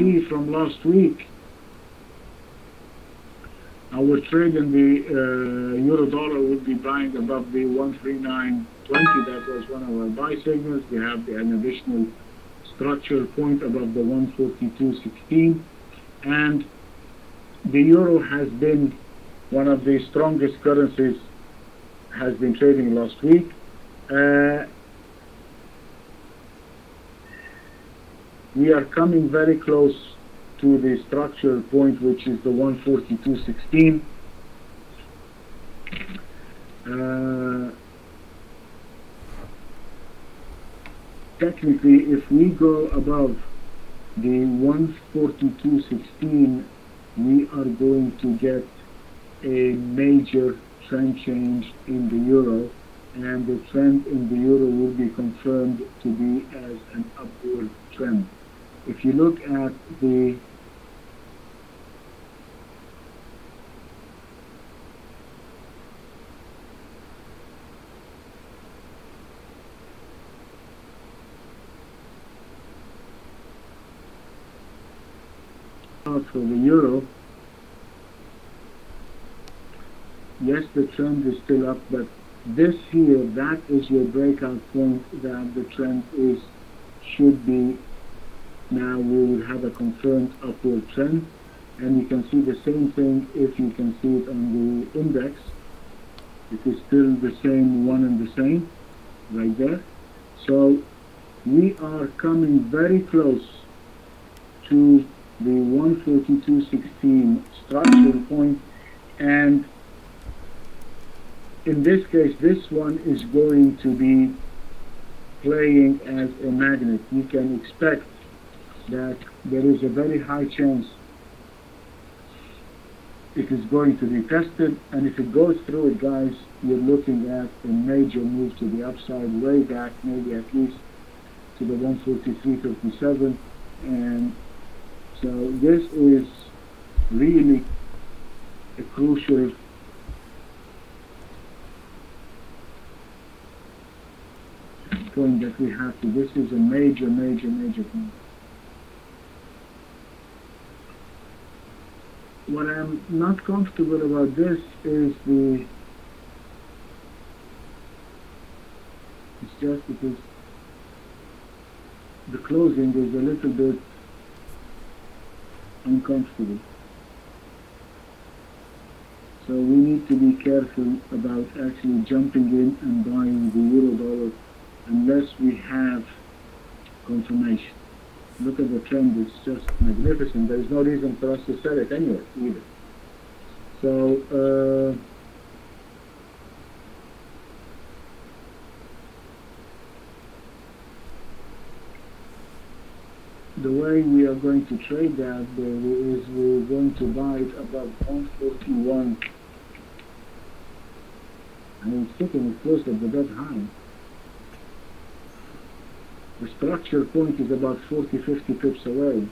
see from last week, our trade in the euro dollar would be buying above the 139.20. That was one of our buy signals. We have an additional structural point above the 142.16, and the euro has been one of the strongest currencies, has been trading last week. We are coming very close to the structural point, which is the 142.16. Technically, if we go above the 142.16, we are going to get a major trend change in the euro, and the trend in the euro will be confirmed to be as an upward trend. If you look at the for the euro, yes, the trend is still up, but this here, that is your breakout point, that the trend should be, now we will have a confirmed upward trend. And you can see the same thing if you can see it on the index. It is still the same, one and the same right there. So we are coming very close to the 142.16 structural point, and in this case, this one is going to be playing as a magnet. You can expect that there is a very high chance it is going to be tested, and if it goes through it, guys, you're looking at a major move to the upside, way back, maybe at least to the 143.57, and so this is really a crucial point that we have to. This is a major point. What I'm not comfortable about this is it's just because the closing is a little bit uncomfortable. So we need to be careful about actually jumping in and buying the euro dollar unless we have confirmation. Look at the trend, it's just magnificent. There is no reason for us to sell it anyway either. So the way we are going to trade that is we're going to buy it above 141. And it's sitting close at the dead high. The structure point is about 40-50 pips away.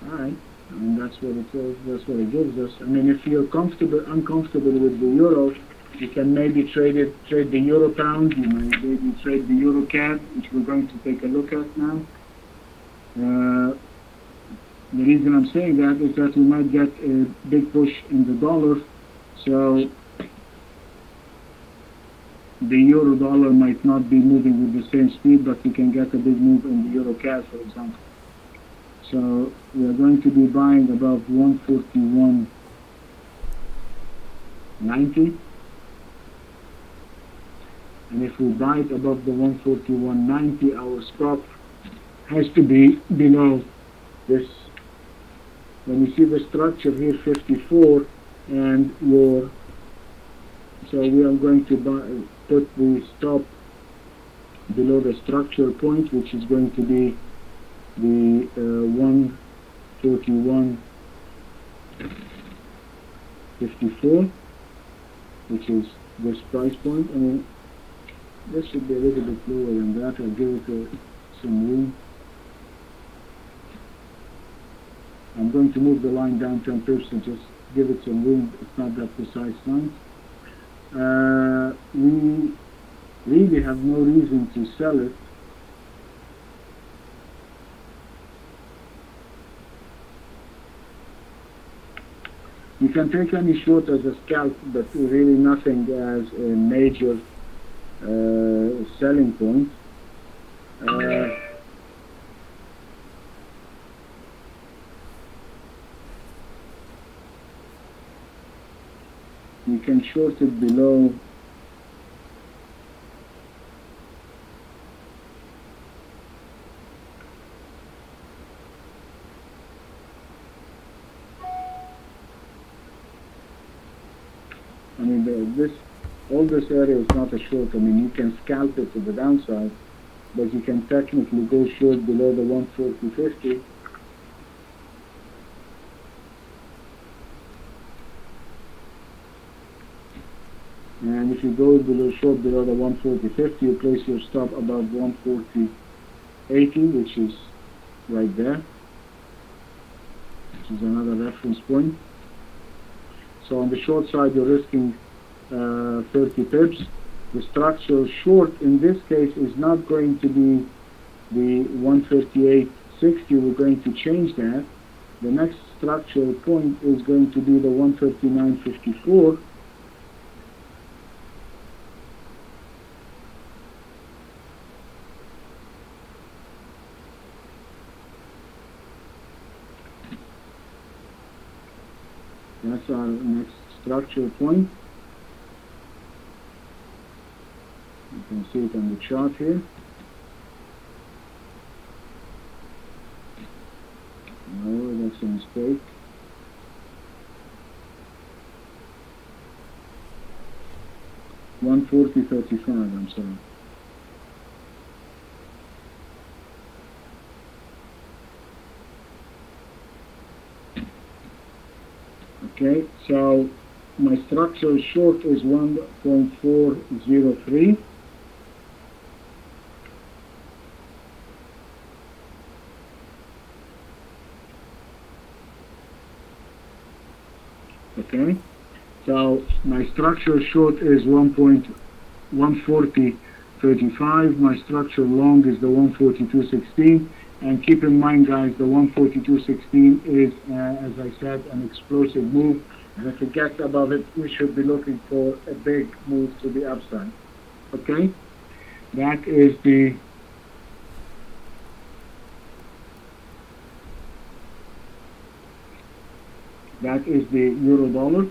Alright, and that's what it is, that's what it gives us. I mean, if you're uncomfortable with the euro, you can maybe trade the euro pound, you might maybe trade the euro CAD, which we're going to take a look at now. The reason I'm saying that is that we might get a big push in the dollar, so the euro dollar might not be moving with the same speed, but we can get a big move in the euro CAD, for example. So we are going to be buying above 141.90. And if we buy it above the 141.90, our stop has to be below this. When you see the structure here, 54, and so we are going to put the stop below the structure point, which is going to be the 141.54, which is this price point. I mean, this should be a little bit lower than that. I'll give it some room. I'm going to move the line down 10 pips and just give it some room. It's not that precise line. We really have no reason to sell it You can take any short as a scalp, but really nothing as a major selling point. You can short it below all this area is not a short. I mean, you can scalp it to the downside, but you can technically go short below the 140.50. And if you go short below the 140.50, you place your stop above 140.80, which is right there, which is another reference point. So on the short side, you're risking 30 pips. The structural short in this case is not going to be the 138.60. We're going to change that. The next structural point is going to be the 139.54. That's our next structural point. You can see it on the chart here. No, that's a mistake. $140.35, I'm sorry. Okay, so my structural short is 1.403. Okay, so my structural short is 1.140.35. My structural long is the 142.16. And keep in mind, guys, the 142.16 is, as I said, an explosive move. And if it gets above it, we should be looking for a big move to the upside. Okay? That is the euro dollar.